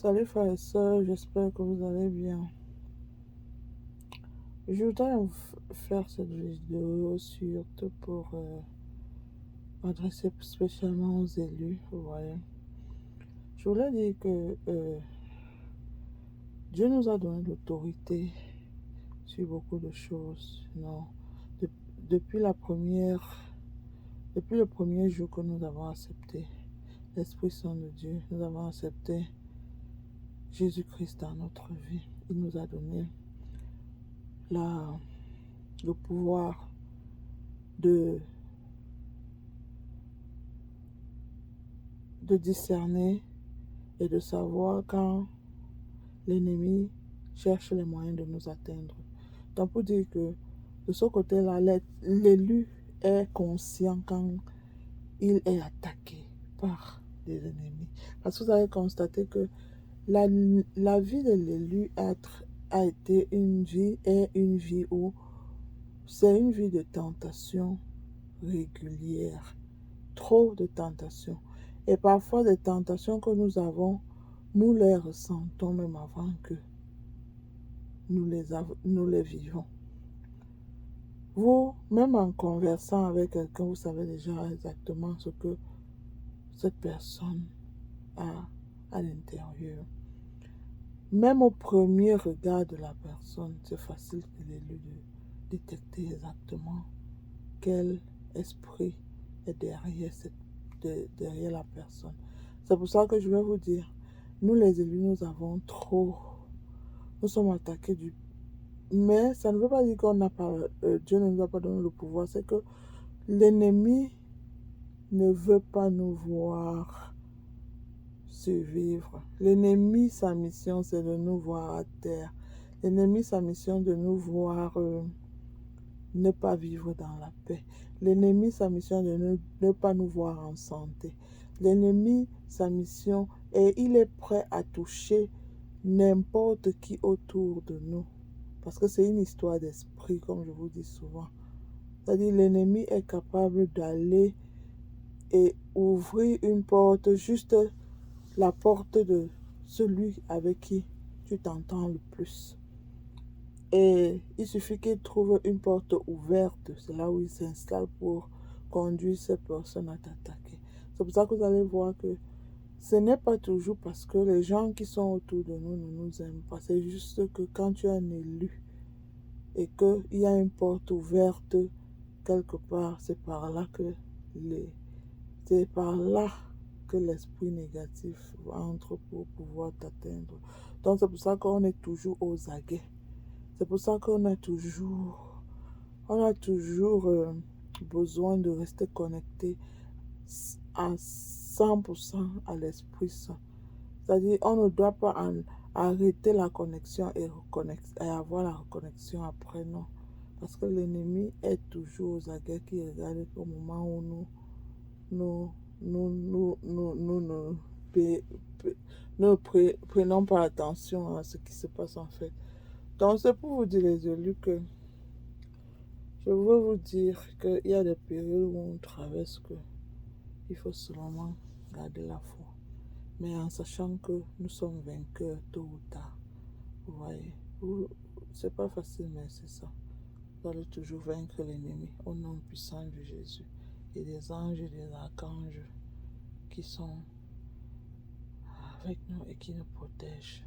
Salut frères et sœurs, j'espère que vous allez bien. Je voudrais faire cette vidéo surtout pour m'adresser spécialement aux élus, vous voyez. Je voulais dire que Dieu nous a donné l'autorité sur beaucoup de choses. Non, de- depuis depuis le premier jour que nous avons accepté l'Esprit Saint de Dieu, nous avons accepté Jésus-Christ dans notre vie. Il nous a donné la, le pouvoir de discerner et de savoir quand l'ennemi cherche les moyens de nous atteindre. Donc pour dire que de ce côté-là, l'élu est conscient quand il est attaqué par des ennemis. Parce que vous avez constaté que la vie de l'élu a été est une vie où c'est une vie de tentation régulière. Trop de tentations. Et parfois, des tentations que nous avons, nous les ressentons même avant que nous les vivons. Vous, même en conversant avec quelqu'un, vous savez déjà exactement ce que cette personne a à l'intérieur. Même au premier regard de la personne, c'est facile pour l'élu de détecter exactement quel esprit est derrière la personne. C'est pour ça que je vais vous dire, nous les élus, nous sommes attaqués mais ça ne veut pas dire qu'on n'a pas, Dieu ne nous a pas donné le pouvoir, c'est que l'ennemi ne veut pas nous voir survivre. L'ennemi, sa mission, c'est de nous voir à terre. L'ennemi, sa mission, de nous voir ne pas vivre dans la paix. L'ennemi, sa mission de ne pas nous voir en santé. L'ennemi, sa mission, et il est prêt à toucher n'importe qui autour de nous. Parce que c'est une histoire d'esprit, comme je vous dis souvent. C'est-à-dire, l'ennemi est capable d'aller et ouvrir une porte, juste la porte de celui avec qui tu t'entends le plus. Et il suffit qu'il trouve une porte ouverte, c'est là où il s'installe pour conduire ces personnes à t'attaquer. C'est pour ça que vous allez voir que ce n'est pas toujours parce que les gens qui sont autour de nous ne nous aiment pas. C'est juste que quand tu es un élu et qu'il y a une porte ouverte quelque part, c'est par là que l'esprit négatif entre pour pouvoir t'atteindre. Donc c'est pour ça qu'on est toujours aux aguets. C'est pour ça on a toujours besoin de rester connecté à 100% à l'Esprit Saint. C'est-à-dire, on ne doit pas arrêter la connexion et avoir la reconnexion après, non. Parce que l'ennemi est toujours aux aguets qui regarde au moment où nous, pe- pe- ne prenons pas attention à ce qui se passe en fait. Donc, c'est pour vous dire, les élus, que je veux vous dire qu'il y a des périodes où on traverse que il faut seulement garder la foi. Mais en sachant que nous sommes vainqueurs tôt ou tard. Vous voyez, c'est pas facile, mais c'est ça. Vous allez toujours vaincre l'ennemi au nom puissant de Jésus. Et des anges et des archanges qui sont avec nous et qui nous protègent.